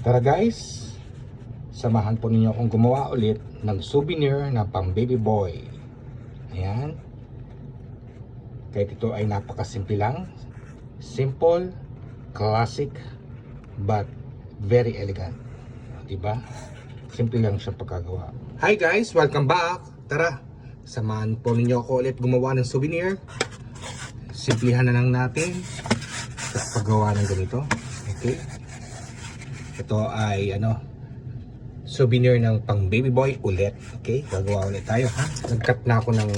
Tara guys, samahan po ninyo akong gumawa ulit ng souvenir na pang baby boy. Ayan. Kahit ito ay napakasimple lang. Simple, classic, but very elegant. Diba? Simple lang siya pagkagawa. Hi guys, welcome back. Tara, samahan po ninyo ako ulit gumawa ng souvenir. Simplihan na lang natin sa paggawa ng ganito. Okay. Ito ay souvenir ng pang baby boy ulit. Okay, gagawa ulit tayo ha. Nag-cut na ako ng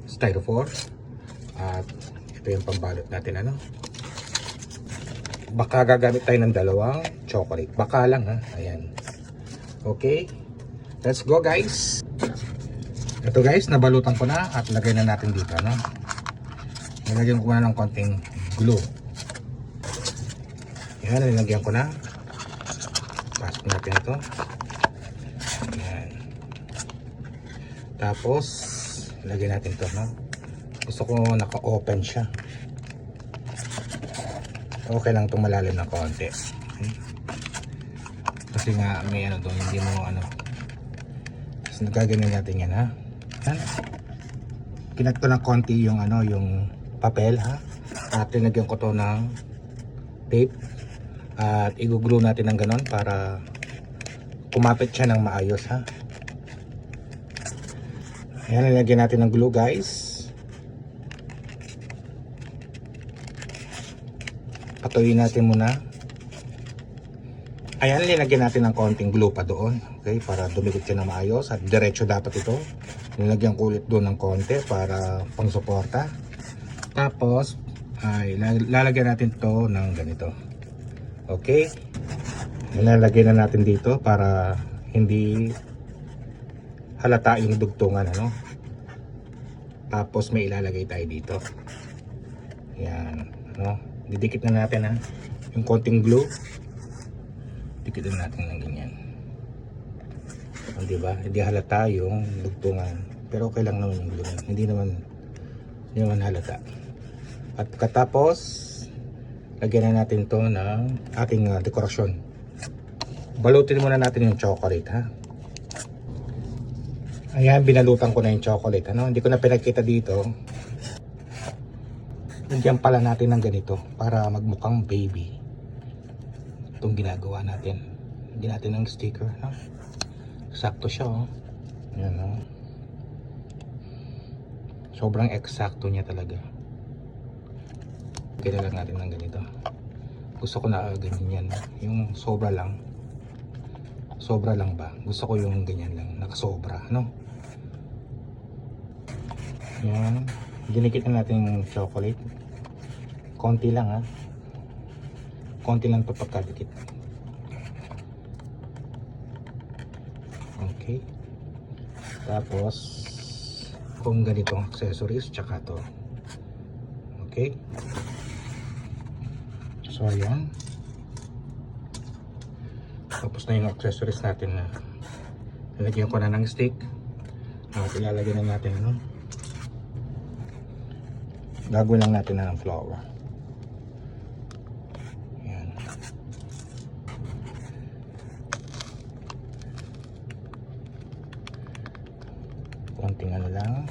styrofoam. At ito yung pambalot natin Baka gagamit tayo ng dalawang chocolate. Baka lang ha. Ayan. Okay. Let's go guys. Ito guys, nabalutan ko na at lagay na natin dito Nilagyan ko na ng konting glue. Ayan, nilagyan ko na. Pasok natin ito. Ayan. Tapos lagyan natin ito Gusto ko naka-open siya. Okay lang itong malalim ng konti. Okay. Kasi nga may doon, hindi mo Tapos nagaganin natin yan ha. Ayan. Kinat ko ng konti yung yung papel ha. At tinagyan ko to ng tape. At i-glue natin ng ganon para kumapit siya ng maayos ha. Ayan, nilagyan natin ng glue guys. Patuloy natin muna. Ayan, nilagyan natin ng konting glue pa doon. Okay, para dumikit siya ng maayos. At diretso dapat ito. Nilagyan ko ulit doon ng konti para pang suporta. Tapos ay lalagyan natin to ng ganito. Okay, nilalagay na natin dito para hindi halata yung dugtungan Tapos may ilalagay tayo dito. Yan, didikit na natin yung konting glue. Dikit na natin ng ganyan. Diba? Hindi halata yung dugtungan. Pero okay lang naman yung glue. Hindi naman halata. At pagkatapos lagyan na natin to ng ating dekorasyon. Balutin muna natin yung chocolate ha. Ayan, binalutan ko na yung chocolate Hindi ko na pinakita dito. Lagyan pala natin ng ganito para magmukhang baby. Itong ginagawa natin. Lagyan natin ng sticker Sakto siya Ayan Sobrang eksakto niya talaga. Kaya lang natin ng ganito. Gusto ko na ganyan yung sobra lang. Sobra lang ba? Gusto ko yung ganyan lang, nakasobra Yan. Dinikit na natin yung chocolate. Konti lang Konti lang ito pagkadikit. Okay. Tapos kung ganitong accessories tsaka to. Okay. So ayan. Tapos na yung accessories natin na nilagyan ko na ng stick. Ilalagyan na natin gagawin lang natin ng flower. Ayan. Konting lang.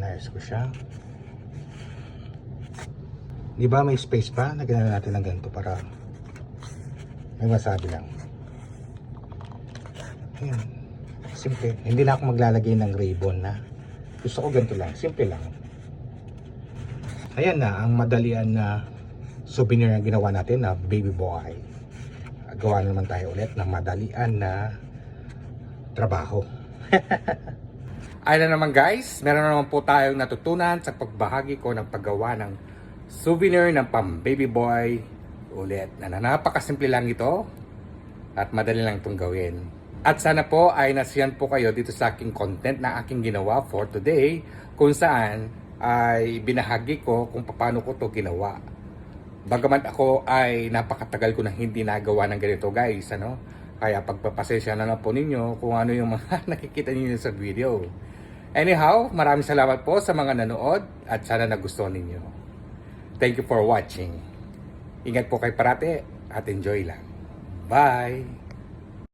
Ayos ko siya. Di ba may space pa? Lagyan na natin ng ganito para may masabi lang. Ayan. Simple. Hindi na ako maglalagay ng ribbon Gusto ko ganito lang. Simple lang. Ayan na ang madalian na souvenir na ginawa natin na baby boy. Gawa naman tayo ulit ng madalian na trabaho. Ayun na naman guys, meron na naman po tayong natutunan sa pagbahagi ko ng paggawa ng souvenir ng pang baby boy ulit. Napakasimple lang ito at madali lang itong gawin. At sana po ay nasiyan po kayo dito sa aking content na aking ginawa for today, kung saan ay binahagi ko kung paano ko to ginawa. Bagamat ako ay napakatagal ko na hindi nagawa ng ganito guys Kaya pagpapasensya na lang po ninyo kung ano yung mga nakikita ninyo sa video. Anyhow, maraming salamat po sa mga nanood at sana nagustuhan ninyo. Thank you for watching. Ingat po kayo parati at enjoy lang. Bye!